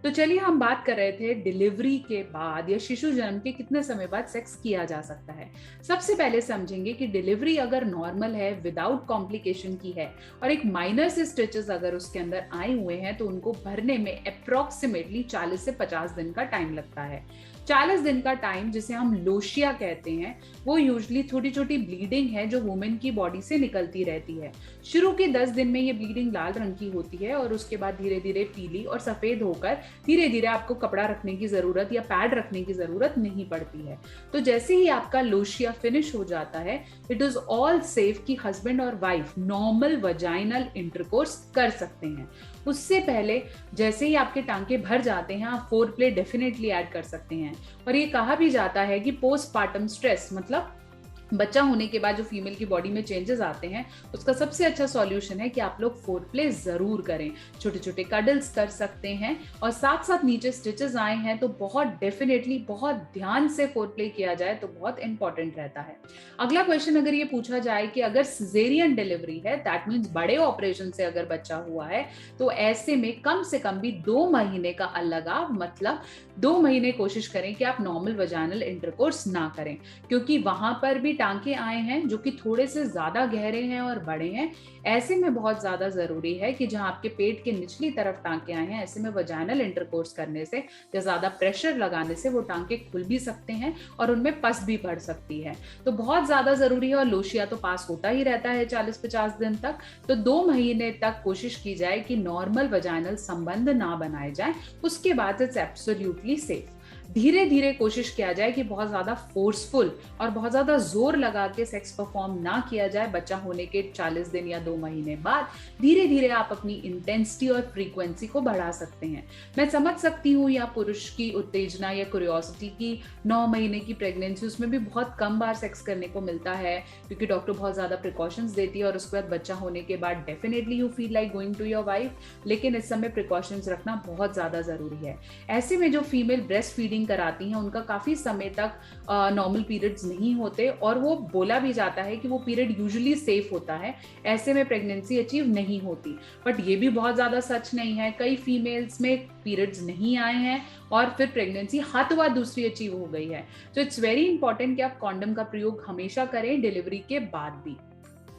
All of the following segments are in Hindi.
तो चलिए हम बात कर रहे थे डिलीवरी के बाद या शिशु जन्म के कितने समय बाद सेक्स किया जा सकता है। सबसे पहले समझेंगे कि डिलीवरी अगर नॉर्मल है, विदाउट कॉम्प्लिकेशन की है और एक माइनर से स्टिचेस अगर उसके अंदर आए हुए हैं तो उनको भरने में अप्रोक्सीमेटली 40 से 50 दिन का टाइम लगता है। 40 दिन का टाइम जिसे हम लोशिया कहते हैं, वो यूजुअली छोटी छोटी ब्लीडिंग है जो वुमेन की बॉडी से निकलती रहती है। शुरू के 10 दिन में ये ब्लीडिंग लाल रंग की होती है और उसके बाद धीरे धीरे पीली और सफेद होकर धीरे धीरे आपको कपड़ा रखने की जरूरत या पैड रखने की जरूरत नहीं पड़ती है। तो जैसे ही आपका लोशिया फिनिश हो जाता है, इट इज ऑल सेफ कि हस्बैंड और वाइफ नॉर्मल वजाइनल इंटरकोर्स कर सकते हैं। उससे पहले जैसे ही आपके टांके भर जाते हैं, आप फोर प्ले डेफिनेटली ऐड कर सकते हैं। और ये कहा भी जाता है कि पोस्टपार्टम स्ट्रेस मतलब बच्चा होने के बाद जो फीमेल की बॉडी में चेंजेस आते हैं, उसका सबसे अच्छा सॉल्यूशन है कि आप लोग फोर प्ले जरूर करें। छोटे छोटे कडल्स कर सकते हैं और साथ साथ नीचे स्टिचेस आए हैं तो बहुत डेफिनेटली बहुत ध्यान से फोर प्ले किया जाए तो बहुत इंपॉर्टेंट रहता है। अगला क्वेश्चन अगर ये पूछा जाए कि अगर सिजेरियन डिलीवरी है, दैट मीन्स बड़े ऑपरेशन से अगर बच्चा हुआ है, तो ऐसे में कम से कम भी 2 महीने का अलगाव, मतलब 2 महीने कोशिश करें कि आप नॉर्मल वजाइनल इंटरकोर्स ना करें, क्योंकि वहां पर भी टांके आए हैं जो कि थोड़े से ज्यादा गहरे हैं और बड़े हैं। ऐसे में बहुत ज्यादा जरूरी है कि जहां आपके पेट के निचली तरफ टांके आए हैं, ऐसे में वजाइनल इंटरकोर्स करने से या ज्यादा प्रेशर लगाने से वो टांके खुल भी सकते हैं और उनमें पस भी पड़ सकती है। तो बहुत ज्यादा जरूरी है। और लोशिया तो पास होता ही रहता है 40-50 दिन तक, तो 2 महीने तक कोशिश की जाए कि नॉर्मल वजाइनल संबंध ना बनाए जाए। उसके बाद इट्स एब्सोल्युटली सेफ। धीरे धीरे कोशिश किया जाए कि बहुत ज्यादा फोर्सफुल और बहुत ज्यादा जोर लगा के सेक्स परफॉर्म ना किया जाए। बच्चा होने के 40 दिन या 2 महीने बाद धीरे धीरे आप अपनी इंटेंसिटी और फ्रीक्वेंसी को बढ़ा सकते हैं। मैं समझ सकती हूँ या पुरुष की उत्तेजना या क्यूरियोसिटी की 9 महीने की प्रेगनेंसी, उसमें भी बहुत कम बार सेक्स करने को मिलता है क्योंकि डॉक्टर बहुत ज्यादा प्रिकॉशंस देती है और उसके बाद बच्चा होने के बाद definitely you feel like going to your wife, लेकिन इस समय प्रिकॉशंस रखना बहुत ज्यादा जरूरी है। ऐसे में जो फीमेल ब्रेस्ट फीडिंग कराती हैं उनका काफी समय तक नॉर्मल पीरियड्स नहीं होते और वो बोला भी जाता है कि वो पीरियड यूजुअली सेफ होता है, ऐसे में प्रेगनेंसी अचीव नहीं होती। बट ये भी बहुत ज्यादा सच नहीं है। कई फीमेल्स में पीरियड्स नहीं आए हैं और फिर प्रेगनेंसी हाथ व दूसरी अचीव हो गई है। तो इट्स वेरी इंपॉर्टेंट कि आप कॉन्डम का प्रयोग हमेशा करें डिलीवरी के बाद भी।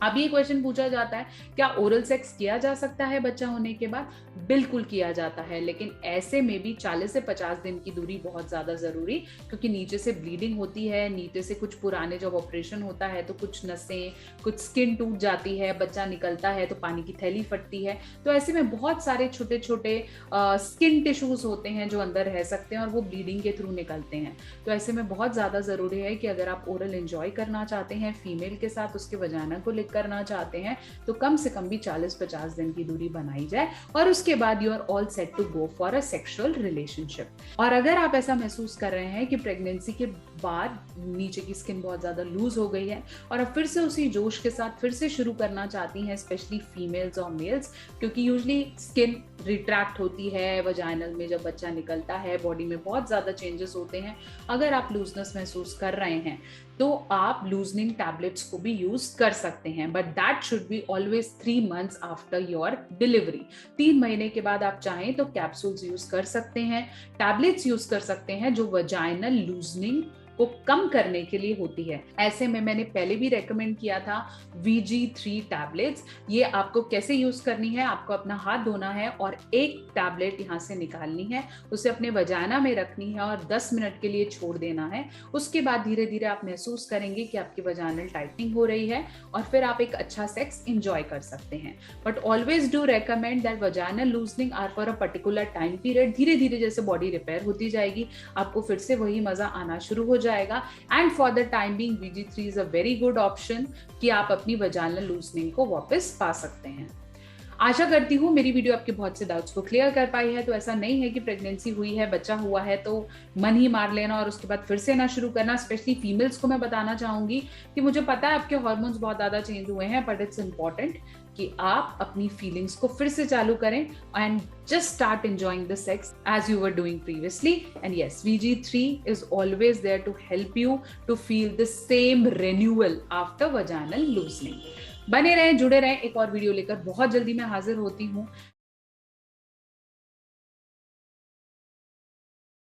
अब ये क्वेश्चन पूछा जाता है, क्या ओरल सेक्स किया जा सकता है बच्चा होने के बाद? बिल्कुल किया जाता है, लेकिन ऐसे में भी 40 से 50 दिन की दूरी बहुत ज्यादा जरूरी, क्योंकि नीचे से ब्लीडिंग होती है, नीचे से कुछ पुराने जब ऑपरेशन होता है तो कुछ नसें, कुछ स्किन टूट जाती है, बच्चा निकलता है तो पानी की थैली फटती है। तो ऐसे में बहुत सारे छोटे छोटे स्किन टिश्यूज होते हैं जो अंदर रह सकते हैं और वो ब्लीडिंग के थ्रू निकलते हैं। तो ऐसे में बहुत ज्यादा जरूरी है कि अगर आप ओरल एंजॉय करना चाहते हैं फीमेल के साथ, उसके वजाना को करना चाहते हैं, तो कम से कम भी 40-50 दिन की दूरी बनाई जाए और उसके बाद you are all set to go for a sexual relationship. और अगर आप ऐसा महसूस कर रहे हैं कि प्रेगनेंसी के बाद नीचे की स्किन बहुत ज्यादा लूज हो गई है और अब फिर से उसी जोश के साथ फिर से शुरू करना चाहती हैं, स्पेशली फीमेल्स और मेल्स, क्योंकि यूजुअली स्किन रिट्रैक्ट होती है वजाइनल में जब बच्चा निकलता है, बॉडी में बहुत ज्यादा चेंजेस होते हैं। अगर आप लूजनेस महसूस कर रहे हैं तो आप लूजनिंग टैबलेट्स को भी यूज कर सकते हैं, but that should be always 3 months after your delivery. 3 महीने के बाद आप चाहें तो कैप्सूल्स यूज कर सकते हैं, टैबलेट्स यूज कर सकते हैं जो वजाइनल लूजनिंग को कम करने के लिए होती है। ऐसे में मैंने पहले भी रेकमेंड किया था VG3 टैबलेट्स। ये आपको कैसे यूज करनी है, आपको अपना हाथ धोना है और एक टैबलेट यहाँ से निकालनी है, उसे अपने वजाना में रखनी है और 10 मिनट के लिए छोड़ देना है। उसके बाद धीरे धीरे आप महसूस करेंगे कि आपकी वजानल टाइटनिंग हो रही है और फिर आप एक अच्छा सेक्स एंजॉय कर सकते हैं। But always do recommend that vaginal loosening are for a particular time period. धीरे धीरे जैसे बॉडी रिपेयर होती जाएगी, आपको फिर से वही मजा आना शुरू हो जाएगा। And for the time being VG3 is a very good option कि आप अपनी वजाइनल लूजनिंग को वापस पा सकते हैं। आशा करती हूँ मेरी वीडियो आपके बहुत से डाउट्स को क्लियर कर पाई है। तो ऐसा नहीं है कि प्रेगनेंसी हुई है, बच्चा हुआ है तो मन ही मार लेना और उसके बाद फिर से ना शुरू करना। स्पेशली फीमेल्स को मैं बताना चाहूंगी कि मुझे पता है आपके हार्मोन्स बहुत ज्यादा चेंज हुए हैं, बट इट्स इंपॉर्टेंट कि आप अपनी फीलिंग्स को फिर से चालू करें and just start enjoying the sex as you were doing previously. And yes, VG3 is always there to help you to feel the same renewal after vaginal loosening. बने रहें, जुड़े रहें। एक और वीडियो लेकर बहुत जल्दी मैं हाजिर होती हूँ।